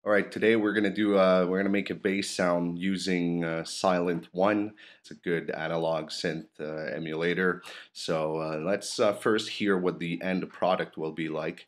All right, today we're gonna make a bass sound using Sylenth1. It's a good analog synth emulator. So let's first hear what the end product will be like.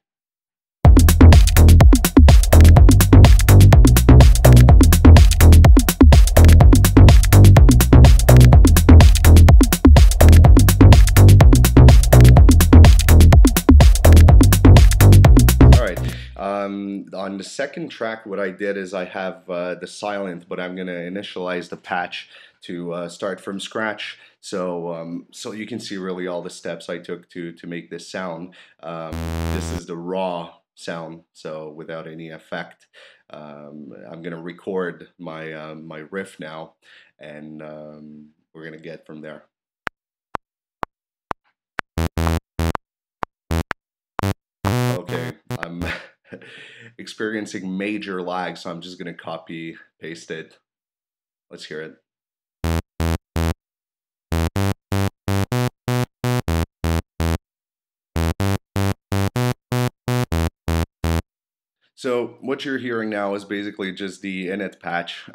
On the second track, what I did is I have the Sylenth, but I'm gonna initialize the patch to start from scratch. So you can see really all the steps I took to make this sound. This is the raw sound, so without any effect. I'm gonna record my riff now, and we're gonna get from there. Okay, I'm experiencing major lag, so I'm just gonna copy paste it. Let's hear it. So what you're hearing now is basically just the init patch,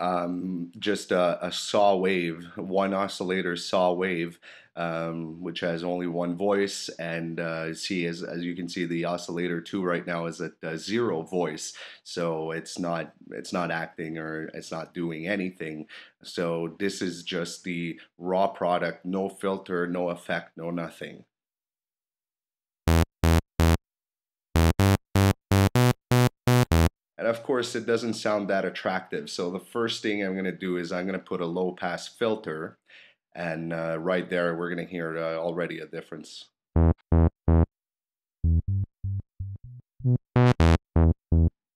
just a saw wave, one oscillator saw wave, which has only one voice. And see, as you can see, the oscillator 2 right now is at 0 voice, so it's not acting or it's not doing anything. So this is just the raw product, no filter, no effect, no nothing. And of course, it doesn't sound that attractive. So the first thing I'm going to do is I'm going to put a low pass filter. And right there, we're going to hear already a difference.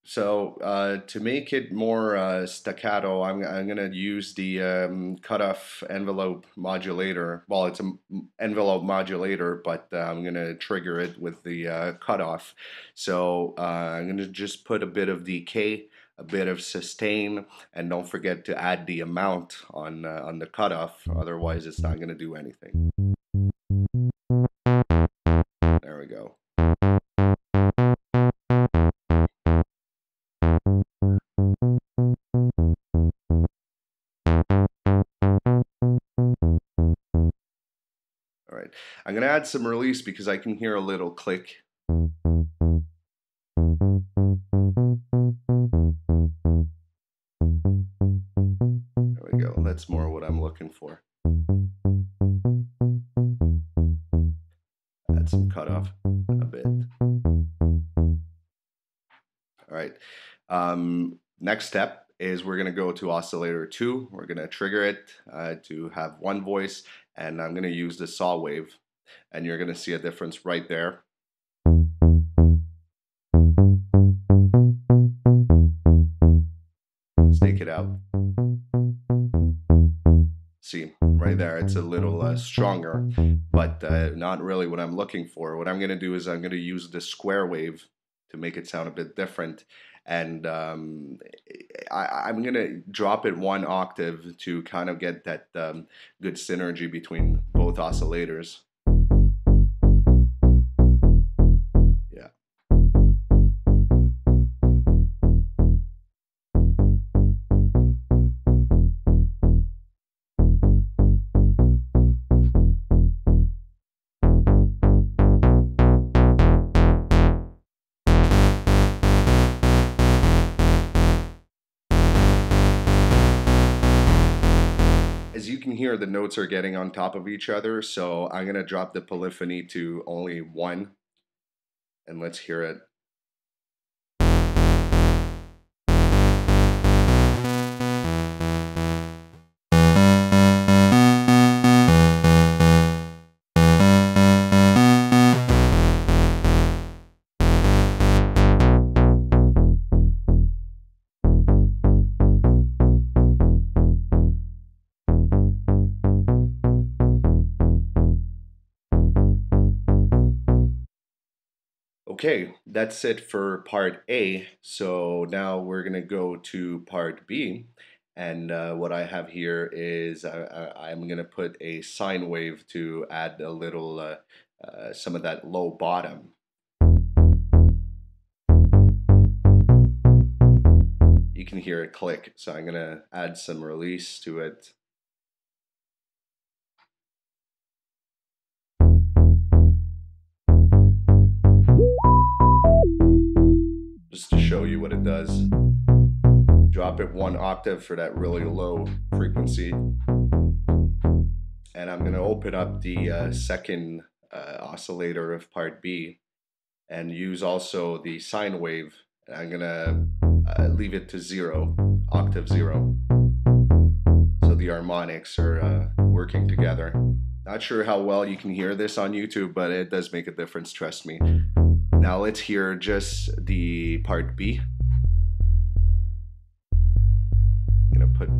So to make it more staccato, I'm going to use the cutoff envelope modulator. Well, it's an envelope modulator, but I'm going to trigger it with the cutoff. So I'm going to just put a bit of decay, a bit of sustain, and don't forget to add the amount on the cutoff. Otherwise, it's not going to do anything. There we go. All right, I'm going to add some release because I can hear a little click. There we go. That's more what I'm looking for. Add some cutoff a bit. All right. Next step is we're going to go to oscillator 2. We're going to trigger it to have one voice, and I'm going to use the saw wave, and you're going to see a difference right there. Let's take it out. See, right there, it's a little stronger, but not really what I'm looking for. What I'm going to do is I'm going to use the square wave to make it sound a bit different. And I'm going to drop it one octave to kind of get that good synergy between both oscillators. Yeah. As you can hear, the notes are getting on top of each other, so I'm going to drop the polyphony to only 1, and let's hear it. Okay, that's it for part A. So now we're gonna go to part B, and what I have here is I'm gonna put a sine wave to add a little some of that low bottom. can hear it click. So I'm gonna add some release to it. Just to show you what it does. Drop it 1 octave for that really low frequency. And I'm gonna open up the second oscillator of part B and use also the sine wave. I'm gonna leave it to 0, octave 0. So the harmonics are working together. Not sure how well you can hear this on YouTube, but it does make a difference, trust me. Now let's hear just the part B. I'm gonna put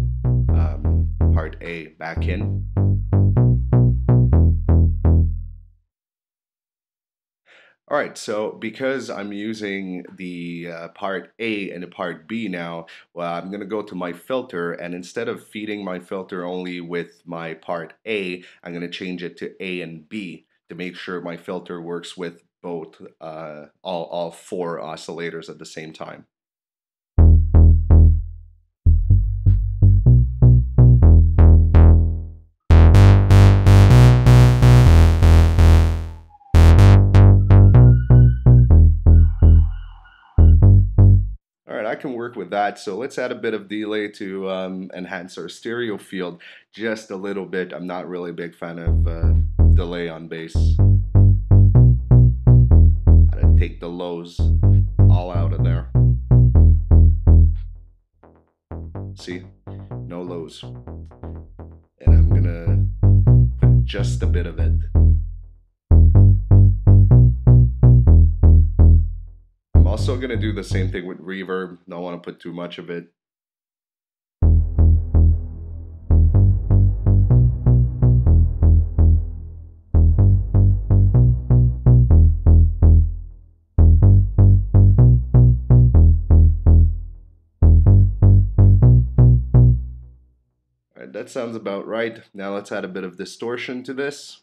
part A back in. All right, so because I'm using the part A and the part B now, well, I'm gonna go to my filter, and instead of feeding my filter only with my part A, I'm gonna change it to A and B to make sure my filter works with both, all 4 oscillators at the same time. I can work with that. So let's add a bit of delay to enhance our stereo field just a little bit. I'm not really a big fan of delay on bass. I'm gonna take the lows all out of there. See, no lows. And I'm gonna put just a bit of it. Also going to do the same thing with reverb. Don't want to put too much of it. All right, that sounds about right. Now let's add a bit of distortion to this.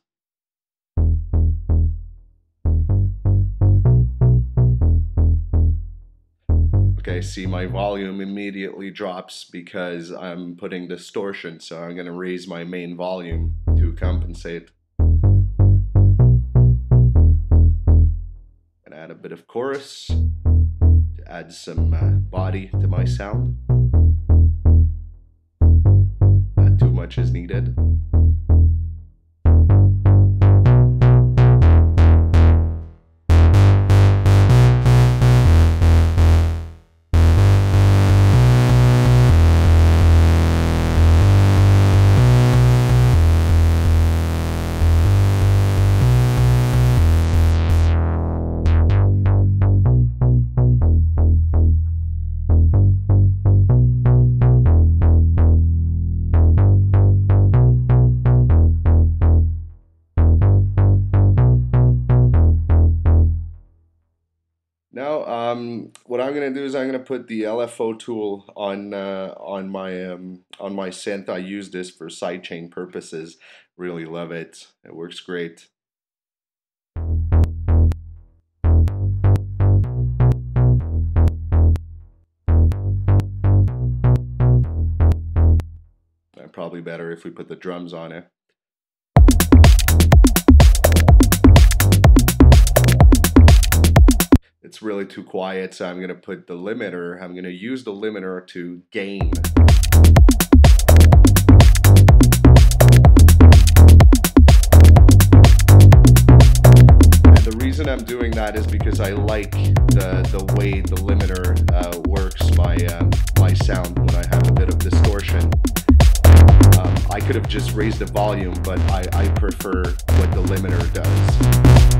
Okay, see, my volume immediately drops because I'm putting distortion, so I'm going to raise my main volume to compensate. And add a bit of chorus to add some body to my sound. Not too much is needed. Now, what I'm going to do is I'm going to put the LFO tool on my synth. I use this for sidechain purposes. Really love it. It works great. Probably better if we put the drums on it. It's really too quiet, so I'm going to put the limiter. I'm going to use the limiter to gain. And the reason I'm doing that is because I like the way the limiter works my sound when I have a bit of distortion. I could have just raised the volume, but I prefer what the limiter does.